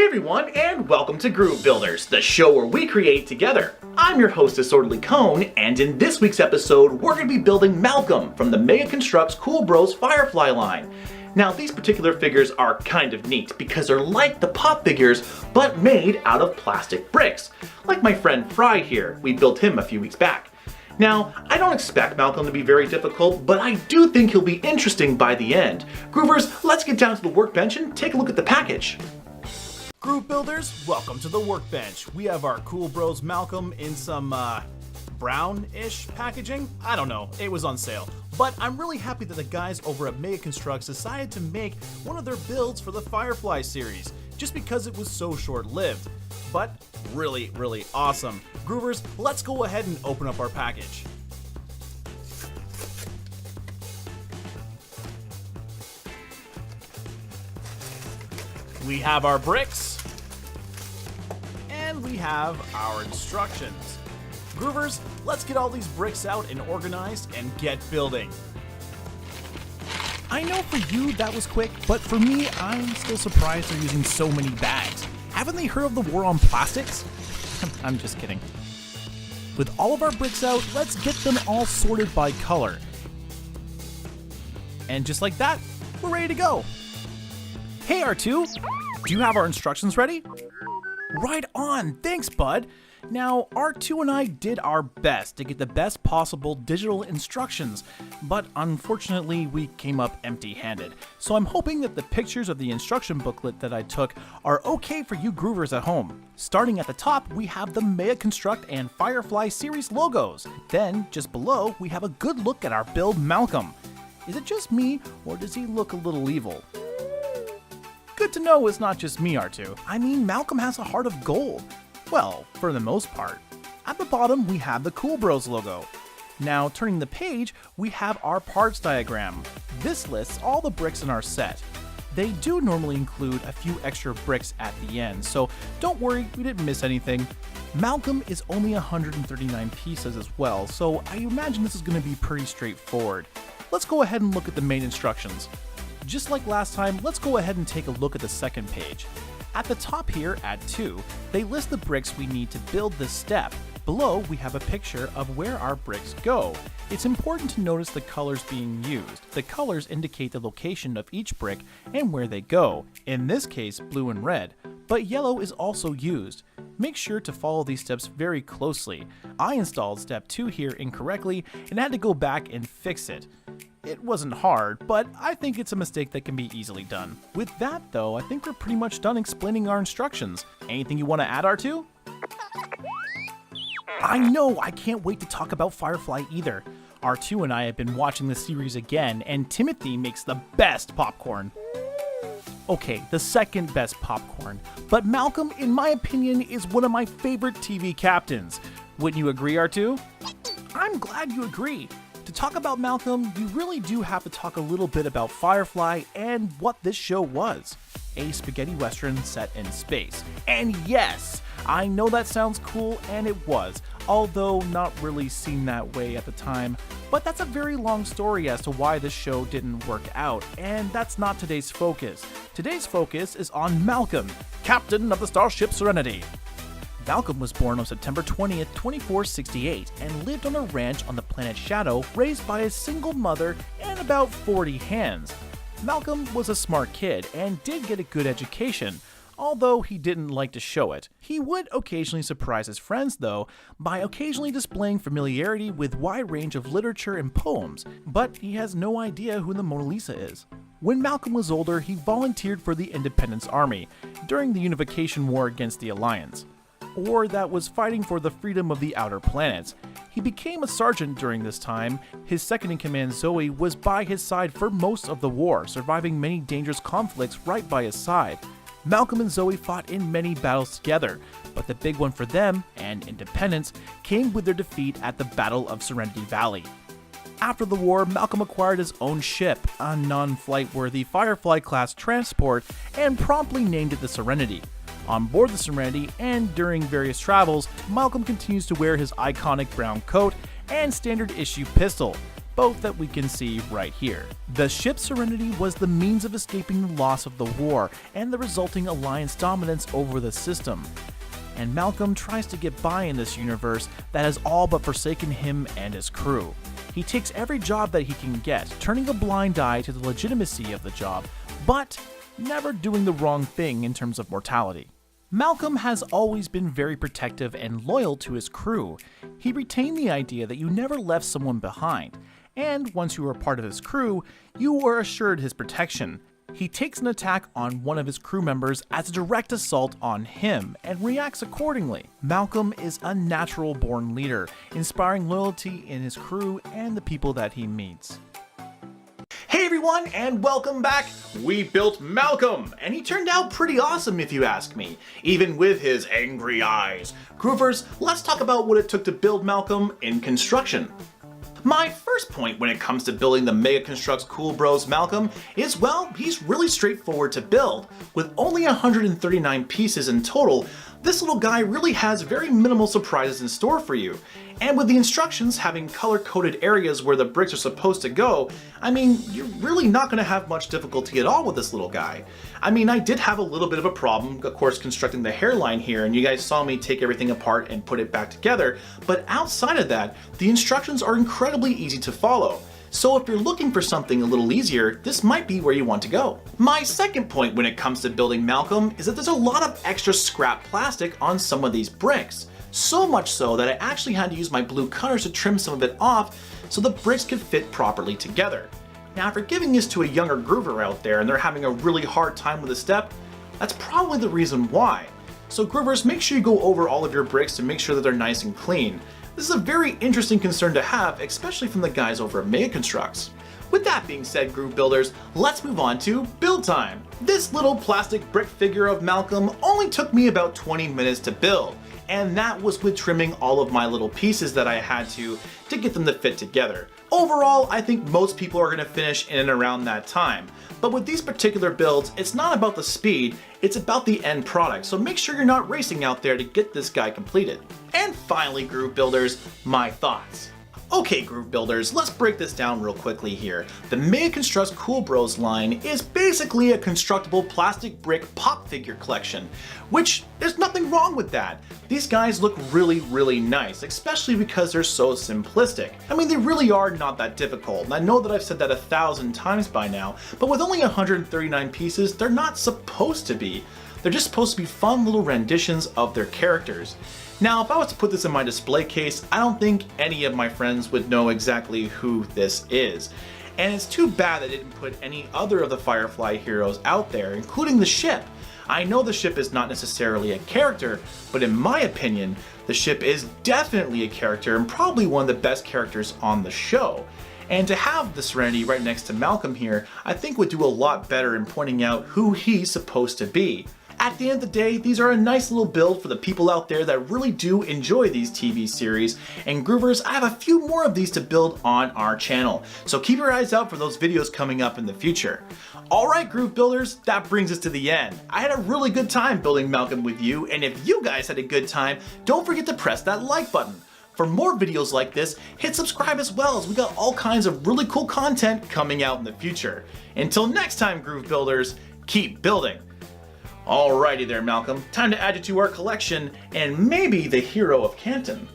everyone, and welcome to Groove Builders, the show where we create together. I'm your host, Disorderly Cone, and in this week's episode, we're going to be building Malcolm from the Mega Construx Kubros Firefly line. Now, these particular figures are kind of neat because they're like the pop figures, but made out of plastic bricks. Like my friend Fry here, we built him a few weeks back. Now, I don't expect Malcolm to be very difficult, but I do think he'll be interesting by the end. Groovers, let's get down to the workbench and take a look at the package. Groove Builders, welcome to the workbench. We have our Kubros Malcolm in some brown-ish packaging. I don't know, it was on sale. But I'm really happy that the guys over at Mega Construx decided to make one of their builds for the Firefly series, just because it was so short-lived. But really, really awesome. Groovers, let's go ahead and open up our package. We have our bricks, and we have our instructions. Groovers, let's get all these bricks out and organized and get building. I know for you that was quick, but for me, I'm still surprised they're using so many bags. Haven't they heard of the war on plastics? I'm just kidding. With all of our bricks out, let's get them all sorted by color. And just like that, we're ready to go. Hey R2, do you have our instructions ready? Right on, thanks bud. Now, R2 and I did our best to get the best possible digital instructions, but unfortunately we came up empty-handed. So I'm hoping that the pictures of the instruction booklet that I took are okay for you groovers at home. Starting at the top, we have the Mega Construx and Firefly series logos. Then, just below, we have a good look at our build Malcolm. Is it just me, or does he look a little evil? Good to know it's not just me, R2. I mean, Malcolm has a heart of gold. Well, for the most part. At the bottom, we have the Kubros logo. Now, turning the page, we have our parts diagram. This lists all the bricks in our set. They do normally include a few extra bricks at the end, so don't worry, we didn't miss anything. Malcolm is only 139 pieces as well, so I imagine this is going to be pretty straightforward. Let's go ahead and look at the main instructions. Just like last time, let's go ahead and take a look at the second page. At the top here, at 2, they list the bricks we need to build this step. Below, we have a picture of where our bricks go. It's important to notice the colors being used. The colors indicate the location of each brick and where they go, in this case blue and red, but yellow is also used. Make sure to follow these steps very closely. I installed step 2 here incorrectly and had to go back and fix it. It wasn't hard, but I think it's a mistake that can be easily done. With that though, I think we're pretty much done explaining our instructions. Anything you want to add, R2? I know, I can't wait to talk about Firefly either. R2 and I have been watching the series again, and Timothy makes the best popcorn. Okay, the second best popcorn, but Malcolm, in my opinion, is one of my favorite TV captains. Wouldn't you agree, R2? I'm glad you agree. To talk about Malcolm, you really do have to talk a little bit about Firefly and what this show was. A spaghetti western set in space. And yes, I know that sounds cool, and it was, although not really seen that way at the time. But that's a very long story as to why this show didn't work out, and that's not today's focus. Today's focus is on Malcolm, captain of the starship Serenity. Malcolm was born on September 20th, 2468, and lived on a ranch on the planet Shadow, raised by a single mother and about 40 hands. Malcolm was a smart kid and did get a good education, although he didn't like to show it. He would occasionally surprise his friends, though, by occasionally displaying familiarity with a wide range of literature and poems, but he has no idea who the Mona Lisa is. When Malcolm was older, he volunteered for the Independence Army during the Unification War against the Alliance, or that was fighting for the freedom of the outer planets. He became a sergeant during this time. His second-in-command Zoe was by his side for most of the war, surviving many dangerous conflicts right by his side. Malcolm and Zoe fought in many battles together, but the big one for them, and independence, came with their defeat at the Battle of Serenity Valley. After the war, Malcolm acquired his own ship, a non-flight-worthy Firefly-class transport, and promptly named it the Serenity. On board the Serenity and during various travels, Malcolm continues to wear his iconic brown coat and standard issue pistol, both that we can see right here. The ship Serenity was the means of escaping the loss of the war and the resulting Alliance dominance over the system. And Malcolm tries to get by in this universe that has all but forsaken him and his crew. He takes every job that he can get, turning a blind eye to the legitimacy of the job, but never doing the wrong thing in terms of mortality. Malcolm has always been very protective and loyal to his crew. He retained the idea that you never left someone behind, and once you were part of his crew, you were assured his protection. He takes an attack on one of his crew members as a direct assault on him and reacts accordingly. Malcolm is a natural-born leader, inspiring loyalty in his crew and the people that he meets. Hey everyone, and welcome back! We built Malcolm, and he turned out pretty awesome if you ask me, even with his angry eyes. Groovers, let's talk about what it took to build Malcolm in construction. My first point when it comes to building the Mega Construx Kubros Malcolm is, well, he's really straightforward to build. With only 139 pieces in total, this little guy really has very minimal surprises in store for you. And with the instructions having color-coded areas where the bricks are supposed to go, I mean, you're really not going to have much difficulty at all with this little guy. I mean, I did have a little bit of a problem, of course, constructing the hairline here, and you guys saw me take everything apart and put it back together, but outside of that, the instructions are incredibly easy to follow. So if you're looking for something a little easier, this might be where you want to go. My second point when it comes to building Malcolm is that there's a lot of extra scrap plastic on some of these bricks. So much so that I actually had to use my blue cutters to trim some of it off so the bricks could fit properly together. Now, if you're giving this to a younger groover out there and they're having a really hard time with a step, that's probably the reason why. So groovers, make sure you go over all of your bricks to make sure that they're nice and clean. This is a very interesting concern to have, especially from the guys over at Mega Construx. With that being said, groove builders, let's move on to build time. This little plastic brick figure of Malcolm only took me about 20 minutes to build, and that was with trimming all of my little pieces that I had to get them to fit together. Overall, I think most people are going to finish in and around that time. But with these particular builds, it's not about the speed, it's about the end product, so make sure you're not racing out there to get this guy completed. And finally, groove builders, my thoughts. Okay, groove builders, let's break this down real quickly here. The Mega Construx Kubros line is basically a constructible plastic brick pop figure collection, which there's nothing wrong with that. These guys look really, really nice, especially because they're so simplistic. I mean, they really are not that difficult, and I know that I've said that 1,000 times by now, but with only 139 pieces, they're not supposed to be. They're just supposed to be fun little renditions of their characters. Now, if I was to put this in my display case, I don't think any of my friends would know exactly who this is. And it's too bad they didn't put any other of the Firefly heroes out there, including the ship. I know the ship is not necessarily a character, but in my opinion, the ship is definitely a character and probably one of the best characters on the show. And to have the Serenity right next to Malcolm here, I think would do a lot better in pointing out who he's supposed to be. At the end of the day, these are a nice little build for the people out there that really do enjoy these TV series. And groovers, I have a few more of these to build on our channel, so keep your eyes out for those videos coming up in the future. Alright groove builders, that brings us to the end. I had a really good time building Malcolm with you, and if you guys had a good time, don't forget to press that like button. For more videos like this, hit subscribe as well, as we got all kinds of really cool content coming out in the future. Until next time, groove builders, keep building. Alrighty there, Malcolm. Time to add you to our collection, and maybe the hero of Canton.